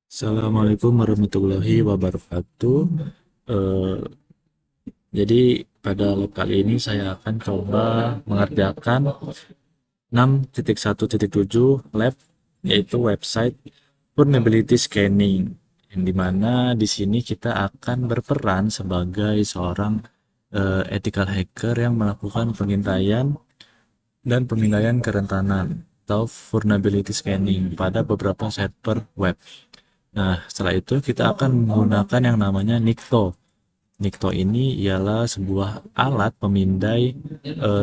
Assalamualaikum warahmatullahi wabarakatuh. Eh, jadi pada lab kali ini saya akan coba mengerjakan 6.1.7 lab, yaitu website vulnerability scanning, yang dimana di sini kita akan berperan sebagai seorang ethical hacker yang melakukan pengintaian dan pemindaian kerentanan atau vulnerability scanning pada beberapa server web. Nah, setelah itu kita akan menggunakan yang namanya Nikto. Nikto ini ialah sebuah alat pemindai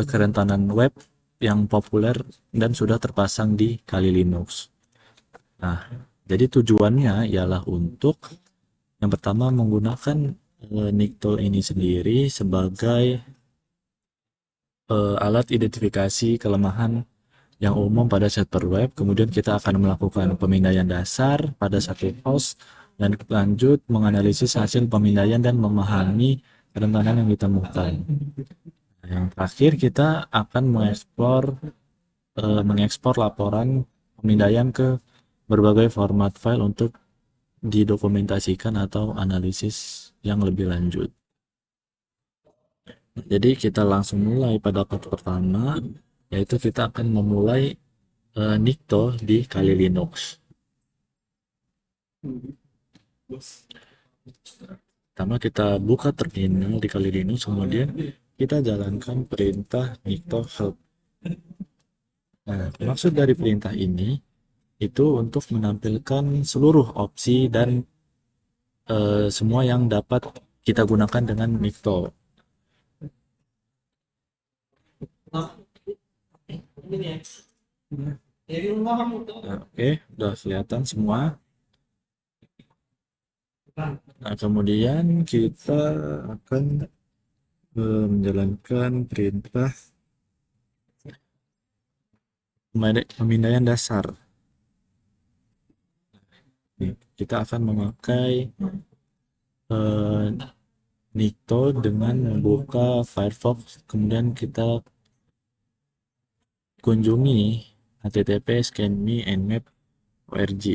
kerentanan web yang populer dan sudah terpasang di Kali Linux. Nah, jadi tujuannya ialah untuk yang pertama menggunakan Nikto ini sendiri sebagai alat identifikasi kelemahan yang umum pada server web. Kemudian kita akan melakukan pemindaian dasar pada satu host dan lanjut menganalisis hasil pemindaian dan memahami kerentanan yang ditemukan. Nah, yang terakhir kita akan mengekspor laporan pemindaian ke berbagai format file untuk didokumentasikan atau analisis yang lebih lanjut. Jadi kita langsung mulai pada part pertama, yaitu kita akan memulai Nikto di Kali Linux. Pertama kita buka terminal di Kali Linux, kemudian kita jalankan perintah nikto help. Nah, maksud dari perintah ini itu untuk menampilkan seluruh opsi dan semua yang dapat kita gunakan dengan nikto. Nah, oke, udah kelihatan semua. Nah, kemudian kita akan menjalankan perintah pemindaian dasar. Kita akan memakai Nikto dengan membuka Firefox, kemudian kita kunjungi http scanme nmap.org.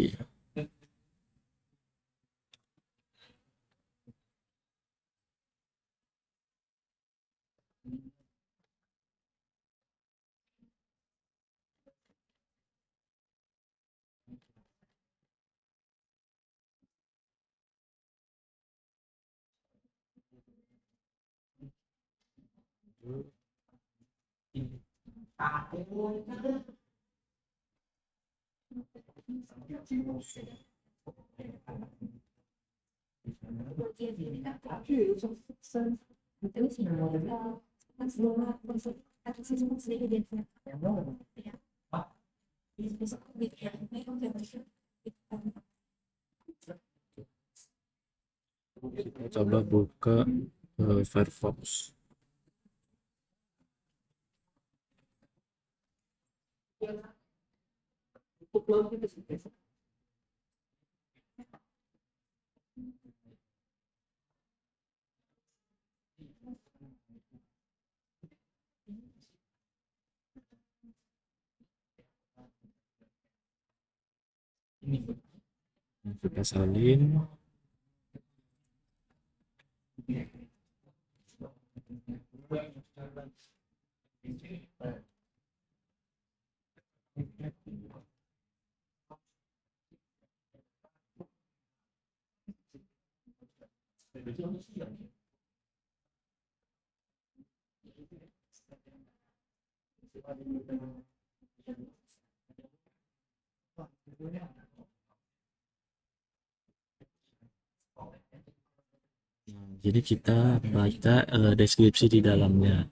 Kita coba buka Firefox. Kita salin. Jadi kita baca deskripsi di dalamnya.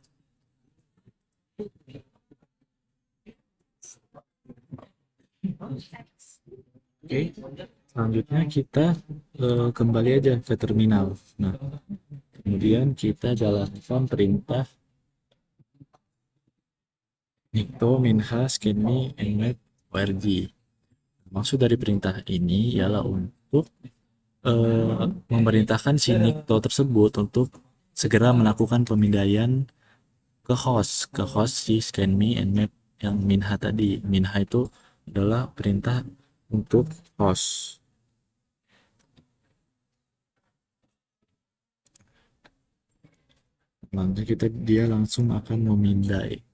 Oke, selanjutnya kita kembali aja ke terminal. Nah, kemudian kita jalankan perintah nikto minha scanme nmap.org. Maksud dari perintah ini ialah untuk memerintahkan si nikto tersebut untuk segera melakukan pemindaian ke host si scanme nmap yang minha tadi. Minha itu adalah perintah untuk host. maka dia langsung akan memindai.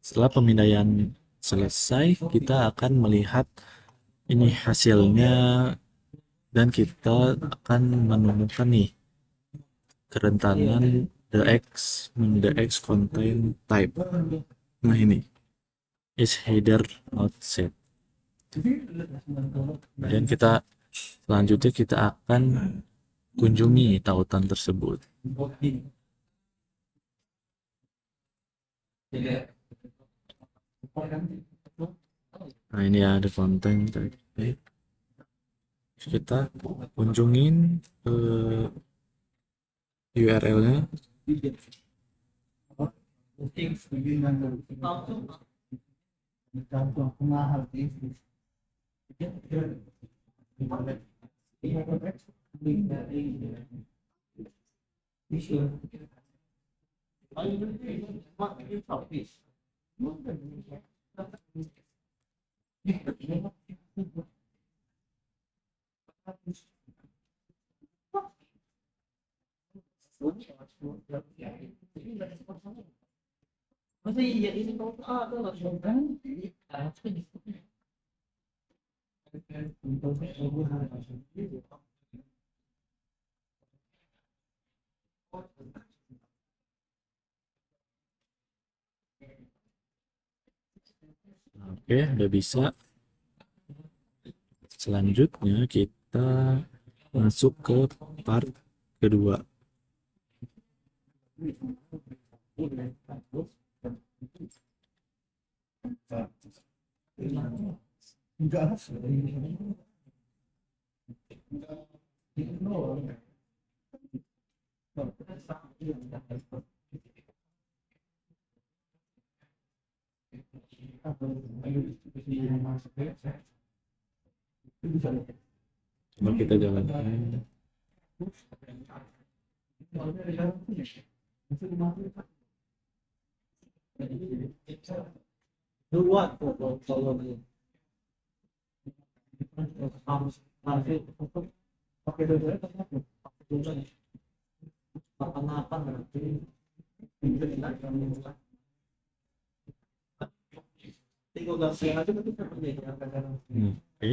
Setelah pemindaian selesai, kita akan melihat ini hasilnya dan kita akan menemukan nih kerentanan the X contain type. Nah ini is header not set. Kemudian selanjutnya kita akan kunjungi tautan tersebut. Nah ini ada konten type. Kita kunjungin URL-nya. Oke, udah bisa. Selanjutnya kita masuk ke part kedua. Coba kita jalankan. Oke.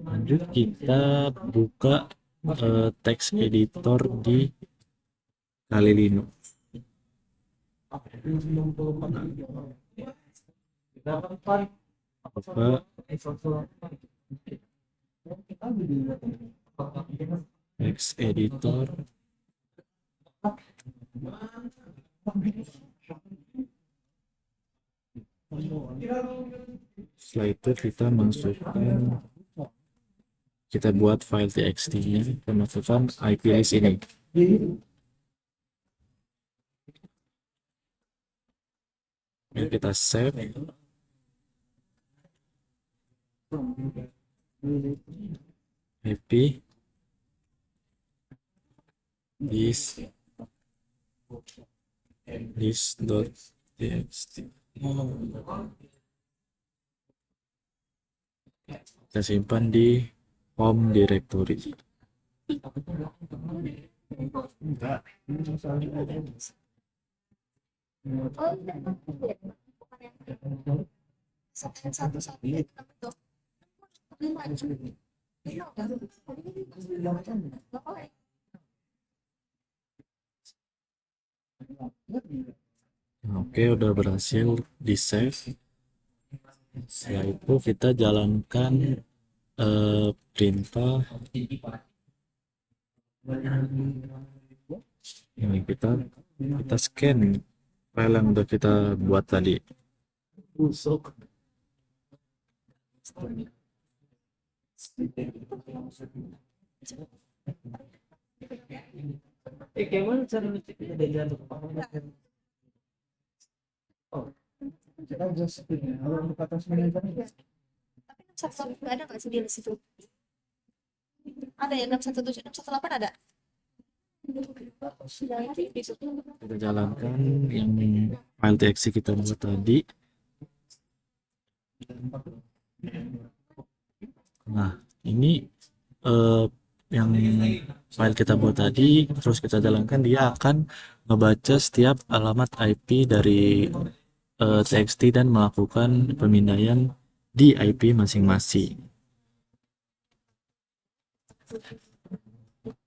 Lanjut kita buka text editor di Kali Linux. Apa text editor. Setelah itu kita masukkan, kita buat file txt-nya, kita masukkan IP list ini. Kemudian kita save. IP list.txt. Kita simpan di home directory. Oke, udah berhasil di save. Setelah itu kita jalankan perintah ini, kita scan file yang udah kita buat tadi. Gimana cara ngeceknya dari jatuh ke kita just kalau untuk atas manajer Tapi 618 nggak ada nggak sih di list itu? Ada ya 617, 618 ada. Kita jalankan yang file txt kita buat tadi. Nah, ini yang file kita buat tadi, terus kita jalankan, dia akan ngebaca setiap alamat IP dari TXT dan melakukan pemindaian di IP masing-masing.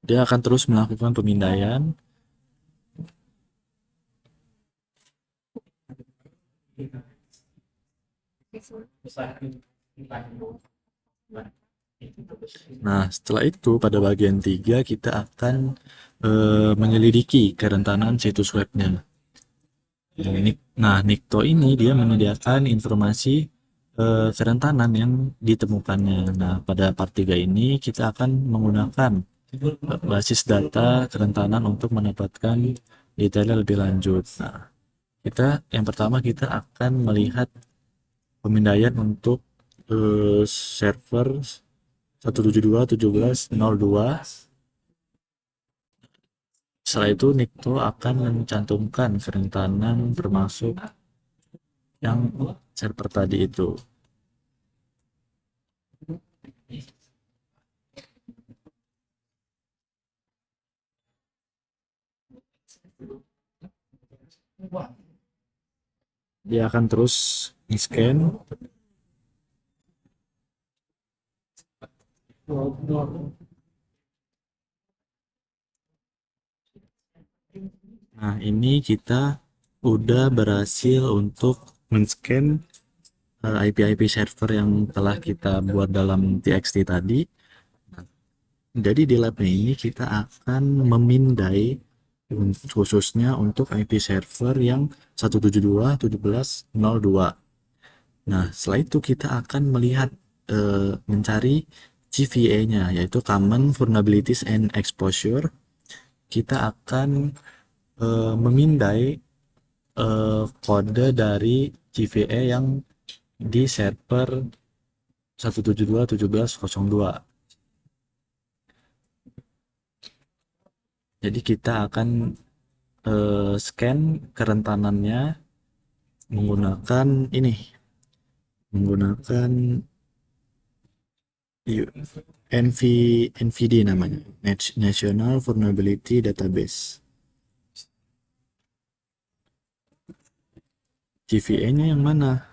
Dia akan terus melakukan pemindaian. Nah, setelah itu pada bagian 3 kita akan menyelidiki kerentanan situs webnya. Nah, Nikto ini dia menyediakan informasi kerentanan yang ditemukannya. Nah, pada part 3 ini kita akan menggunakan basis data kerentanan untuk mendapatkan detailnya lebih lanjut. Nah, yang pertama kita akan melihat pemindaian untuk server 172.17.02. Setelah itu Nikto akan mencantumkan kerentanan termasuk yang server tadi itu. Dia akan terus scan. Nah, ini kita udah berhasil untuk men-scan IP-IP server yang telah kita buat dalam TXT tadi. Jadi di labnya ini kita akan memindai khususnya untuk IP server yang 172.17.02. Nah, setelah itu kita akan melihat mencari CVE-nya, yaitu Common Vulnerabilities and Exposure. Kita akan memindai kode dari CVE yang di server 172.17.02. Jadi kita akan scan kerentanannya menggunakan NVD namanya, National Vulnerability Database. CVE-nya yang mana?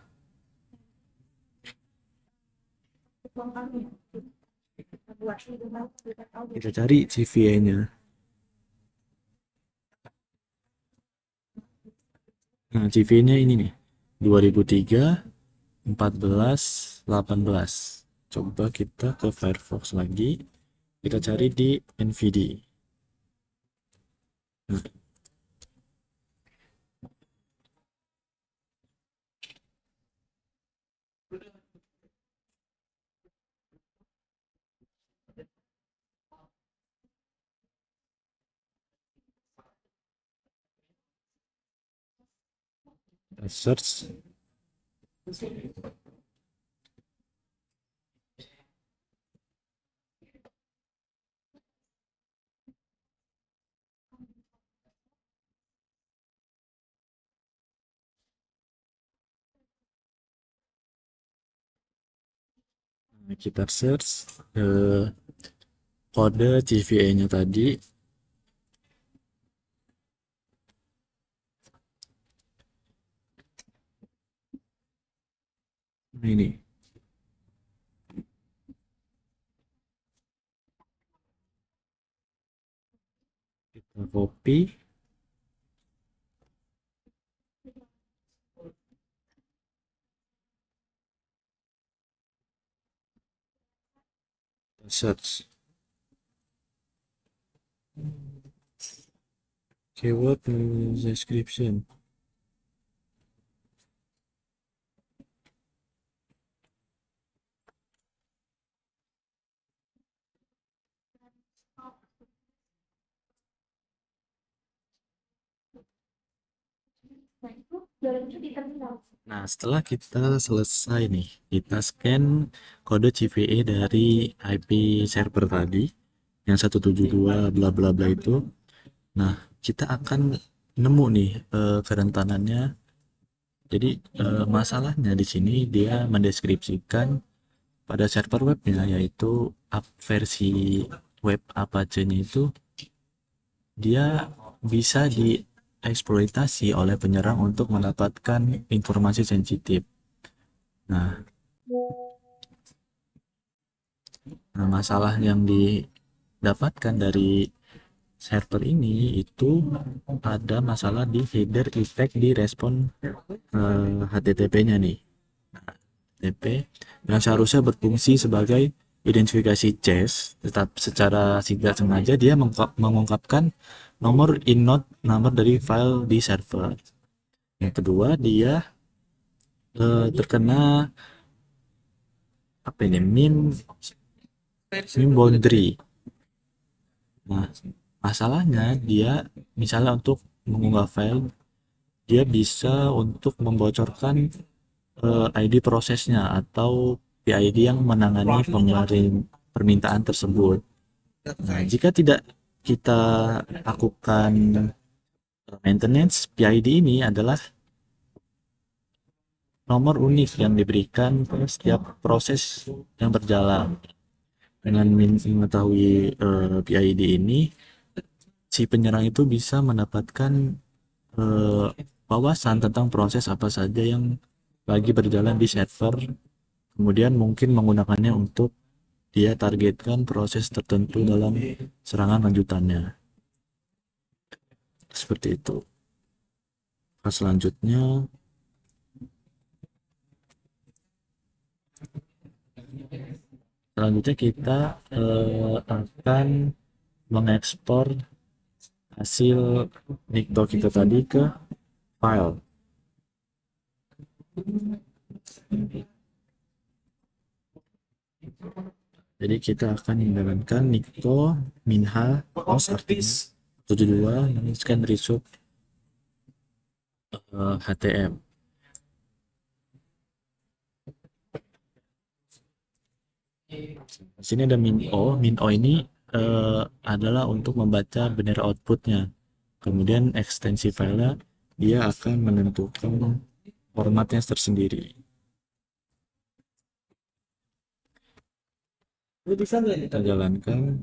Kita cari CVE-nya. Nah, CVE-nya ini nih, 2003, 14, 18. Coba kita ke Firefox lagi, kita cari di NVD. Nah, kita search. Nah, kita search kode CVE-nya tadi. Nah, ini. Kita copy. Kita search. Keyword description. Nah, setelah kita selesai nih, kita scan kode CVE dari IP server tadi yang 172 bla bla bla itu. Nah, kita akan nemu nih kerentanannya. Jadi masalahnya di sini dia mendeskripsikan pada server webnya yaitu up versi web Apache-nya itu dia bisa dieksploitasi oleh penyerang untuk mendapatkan informasi sensitif. Nah, masalah yang didapatkan dari server ini itu ada masalah di header effect di respon HTTP-nya nih. HTTP yang seharusnya berfungsi sebagai identifikasi cache, tetap secara tidak sengaja dia mengungkapkan nomor inode nomor dari file di server. Yang kedua, dia terkena apa ini meme boundary. Nah, masalahnya dia misalnya untuk mengunggah file, dia bisa untuk membocorkan ID prosesnya atau PID yang menangani permintaan tersebut. Nah, jika tidak kita lakukan maintenance, PID ini adalah nomor unik yang diberikan pada setiap proses yang berjalan. Dengan mengetahui PID ini, si penyerang itu bisa mendapatkan wawasan tentang proses apa saja yang lagi berjalan di server, kemudian mungkin menggunakannya untuk dia targetkan proses tertentu dalam serangan lanjutannya. Seperti itu. Selanjutnya kita akan mengekspor hasil nikto kita tadi ke file. Jadi kita akan menjalankan nikto minha os artinya 72 scan result HTM. Di sini ada min-o. Min-o ini adalah untuk membaca bendera outputnya. Kemudian ekstensi filenya dia akan menentukan formatnya tersendiri. Kita jalankan.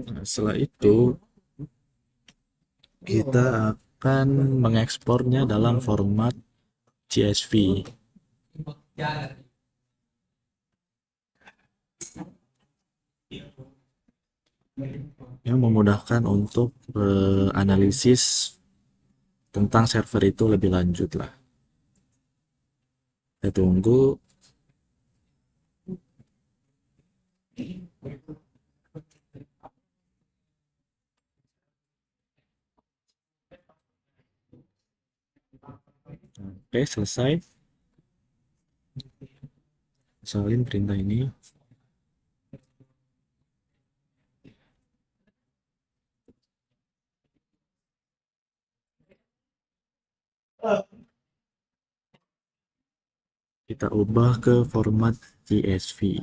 Nah, setelah itu kita akan mengekspornya dalam format CSV. Yang memudahkan untuk analisis tentang server itu lebih lanjut lah. Kita tunggu. Oke, selesai. Salin perintah ini. Kita ubah ke format CSV.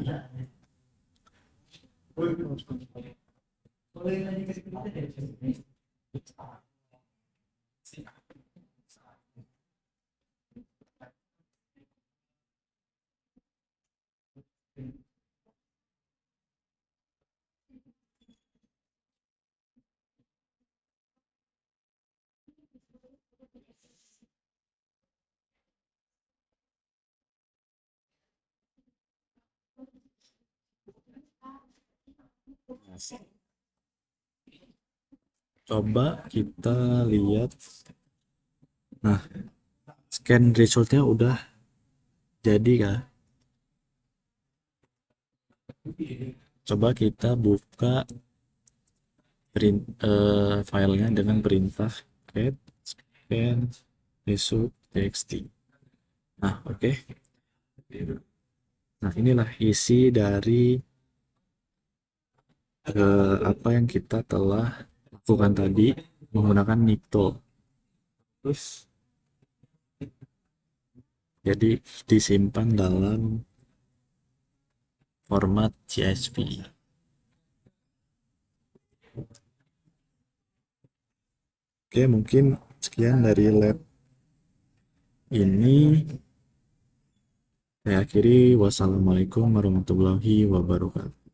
Coba kita lihat. Nah, scan resultnya udah jadi kah? Coba kita buka filenya dengan perintah cat scan result txt. Nah, oke. Nah, inilah isi dari apa yang kita telah lakukan tadi menggunakan nikto. Terus jadi disimpan dalam format CSV. Oke, mungkin sekian dari lab ini. Saya akhiri, wassalamualaikum warahmatullahi wabarakatuh.